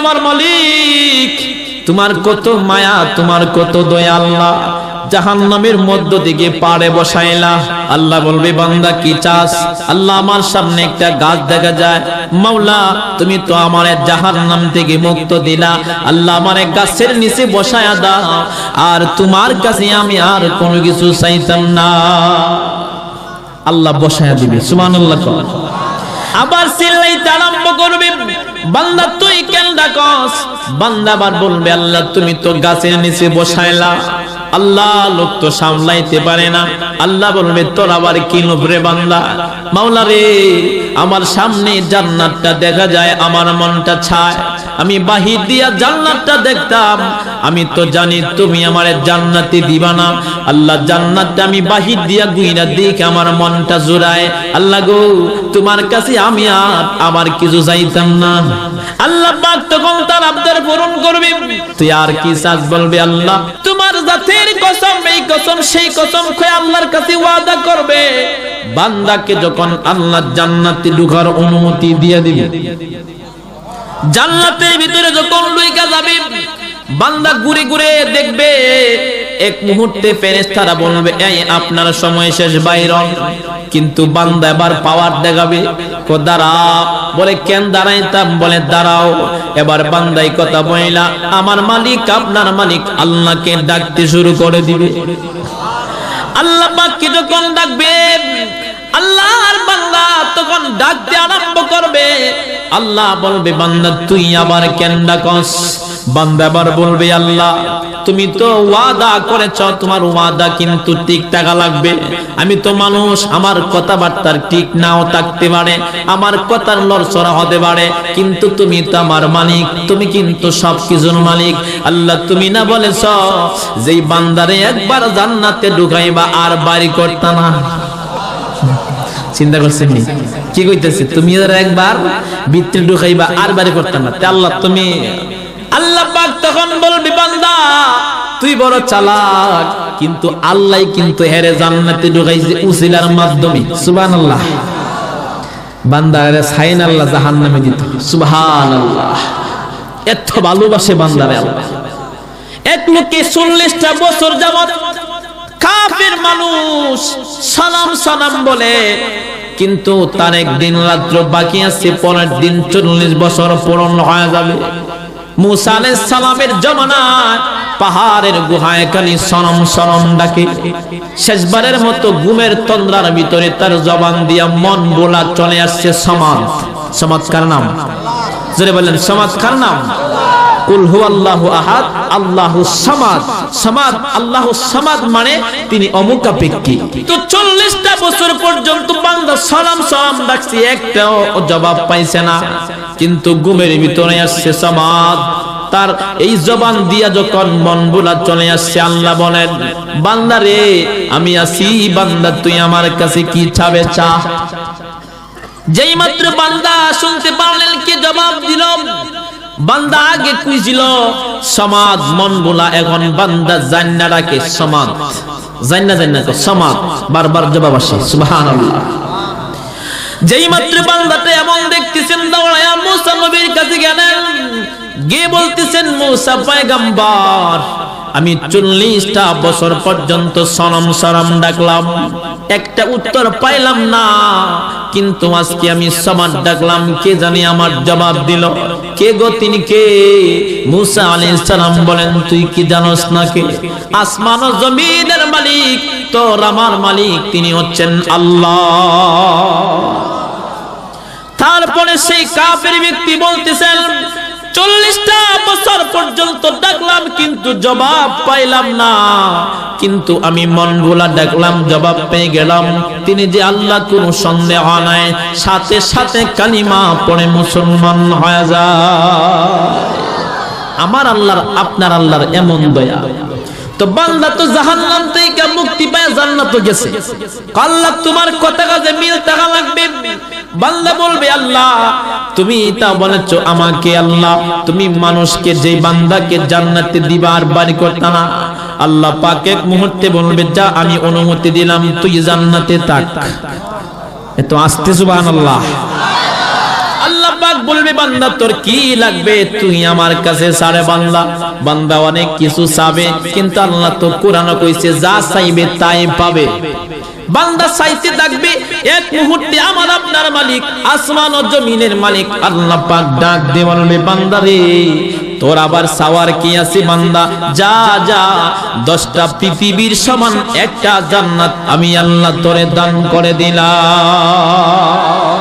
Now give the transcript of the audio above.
আমার মালিক, তোমার কত মায়া, তোমার কত দয়া আল্লাহ, জাহান্নামের মধ্য থেকে পাড়ে বসাইলা। আল্লাহ বলবে বান্দা কি চাস? আল্লাহ আমার সামনে একটা গাছ দেখা যায়, মাওলা তুমি তো আমারে জাহান্নাম থেকে মুক্ত দিলা, আল্লাহ আমারে গাছের নিচে বসায়া দাও, আর তোমার কাছে আমি আর কোনো কিছু চাইতাম না। আল্লাহ বসায়া দিবে, সুবহানাল্লাহ। আবার চিল্লাইতে আরম্ভ করবে, বান্দা তুই কেন ডাকস? বান্দা আবার বলবে আল্লাহ তুমি তো গাছের নিচে বসাইলা। আল্লাহ লোক তো সামলাইতে পারে না। আল্লাহ বলবে তোর আবার কি লোভ রে বান্দা? মাওলা রে, আমার সামনে জান্নাতটা দেখা যায়, আমার মনটা চায় আমি বাহির দিয়া জান্নাতটা দেখতাম। আমি তো জানি তুমি আমারে জান্নাতে দিবা না। আল্লাহ জান্নাতটা আমি বাহির দিয়া গুইনা দেখে আমার মনটা জোড়ায়। আল্লাহ গো, তোমার কাছে আমি আর আমার কিছু চাইতাম না। আল্লাহ পাক তখন তার আবদার পূরণ করবে। তুই আর কি চাস? বলবে আল্লাহ তোমার জাতের কসম, এই কসম সেই কসম খেয়ে আল্লাহর কাছে ওয়াদা করবে। বান্দাকে যখন আল্লাহ জান্নাতে ঢোকার অনুমতি দিয়ে দিবে, জান্নাতের ভিতরে যখন ঢুকে যাবে, বান্দা ঘুরে ঘুরে দেখবে, এক মুহূর্তে ফেরেশতারা বলবে এই আপনার সময় শেষ, বাইর হন। কিন্তু বান্দা এবার পাওয়ার দেখাবে, কো দাঁড়াও। বলে কেন দাঁড়াইতাম? বলে দাঁড়াও। এবার বান্দাই কথা বইলা আমার মালিক আপনার মালিক আল্লাহকে ডাকতে শুরু করে দিবে। আল্লাহ পাককে যখন ডাকবে, আল্লাহর বান্দা তখন ডাকতে আরম্ভ করবে। আল্লাহ বলবে বান্দা তুই আবার কেন ডাকস? বান্দা আবার বলবে আল্লাহ তুমি তো ওয়াদা করেছ, তোমার ওয়াদা কিন্তু ঠিক থাকা লাগবে। আমি তো মানুষ, আমার কথাবার্তার ঠিক নাও থাকতে পারে, আমার কথার লড়ছড়া হতে পারে, কিন্তু তুমি তো আমার মালিক, তুমি কিন্তু সবকিছুর মালিক। আল্লাহ তুমি না বলেছ যেই বান্দারে একবার জান্নাতে ঢুকাইবা আর বাড়ি করতা না? চিন্তা করছেন নি কি কইতেছে? তুমি একবার ভিতরে ঢুকাইবা আর বাড়ি করতা না। আল্লাহ তুমি, আল্লাহ পাক তখন বলবে বান্দা তুই বড় চালাক, কিন্তু আল্লাহ কিন্তু হেরে জান্নাতে ঢুকাইছে উসিলার মাধ্যমে। সুবহানাল্লাহ। বান্দারে সাইন আল্লাহ জাহান্নামে দিত। সুবহানাল্লাহ। এত ভালোবাসে বান্দারে আল্লাহ। এক লোকে 40টা বছর যাবত কাফের মানুষ সালাম সালাম বলে, কিন্তু তার একদিন রাত্র বাকি আছে, পরের দিন 40 বছর পূরণ হয়ে যাবে। মুসা আলাইহিস সালামের জামানায় পাহাড়ের গুহায় খালি সনম সনম ডাকে। শেষবারের মতো ঘুমের তন্দ্রার ভিতরে তার জবান দিয়া মন বোলা চলে আসছে সমাদ। চমৎকার নাম, জোরে বলেন চমৎকার নাম। কুল হুয়াল্লাহু আহাদ আল্লাহুস সামাদ। সামাদ, আল্লাহুস সামাদ মানে তিনি অমুখাপেক্ষী। তো 40টা বছর পর্যন্ত বান্দা সালাম সালাম ডাকছে, একটাও জবাব পাইছে না। কিন্তু ঘুমের ভিতরে আসছে সামাদ। তার এই জবান দিয়া যখন মন বোলা চলে আসছে, আল্লাহ বলেন বান্দা রে আমি আছি, বান্দা তুই আমার কাছে কি চাবে চা। যেই মাত্র বান্দা শুনতে পারলেন কি জবাব দিল। বান্দা আগে কইছিল সমাদ মন বোলা, এখন বান্দা জান্না রাখে সমাদ। জান্না জান্না তো সমাদ, বারবার জবাব আসে। সুবহানাল্লাহ। যেই মাত্র বান্দাটা এমন দেখতেছেন, দৌড়ায়া মুসা নবীর কাছে গেলেন, গিয়ে বলতেছেন মুসা পয়গম্বর আমি 40টা বছর পর্যন্ত সনম সরম ডাকলাম, একটা উত্তর পাইলাম না, কিন্তু আজকে আমি সমাদ ডাকলাম, কে জানি আমার জবাব দিল। কে গো তিনি কে? মুসা আলাইহিস সালাম বলেন তুই কি জানোস না কে? আসমান ও জমিনের মালিক তোর আমার মালিক, তিনি হচ্ছেন আল্লাহ। তারপরে সেই কাফের ব্যক্তি বলতেছেন 40টা বছর পর্যন্ত ডাকলাম কিন্তু জবাব পাইলাম না, কিন্তু আমি মন ভোলা ডাকলাম, জবাব পেয়ে গেলাম। তিনি যে আল্লাহ, কোনো সন্দেহ নাই, সাথে সাথে কালিমা পড়ে মুসলমান হয়ে যায়। আমার আল্লাহর, আপনার আল্লাহর এমন দয়া। তো বান্দা তো জাহান্নাম থেকে মুক্তি পায় জান্নাতে গেছে। আল্লাহ তোমার কথা কাজে মিল থাকা লাগবে। বান্দা বলবে আল্লাহ তুমি তা বলেছো আমাকে, আল্লাহ তুমি মানুষকে যে বান্দাকে জান্নাতে দিবা আর বাড়ি করতে না, আল্লাহ পাক এক মুহূর্তে বলবে যা আমি অনুমতি দিলাম তুই জান্নাতে থাক। এত আস্তে সুবহানাল্লাহ। আল্লাহ পাক বলবে বলবে বান্দা তোর কি লাগবে তুই আমার কাছে ছাড়ে। বান্দা বান্দা অনেক কিছু চাবে, কিন্তু আল্লাহ তো কোরআনে কইছে যা চাইবে তাই পাবে। বান্দা চাইতে থাকবে, এক মুহূর্তে আমার আপনার মালিক আসমান ও জমিনের মালিক আল্লাহ পাক ডাক দিয়ে বলবে বান্দা রে তোর আবার চাওয়ার কি আছে বান্দা, যা যা 10টা পৃথিবীর সমান একটা জান্নাত আমি আল্লাহ তোরে দান করে দিলাম।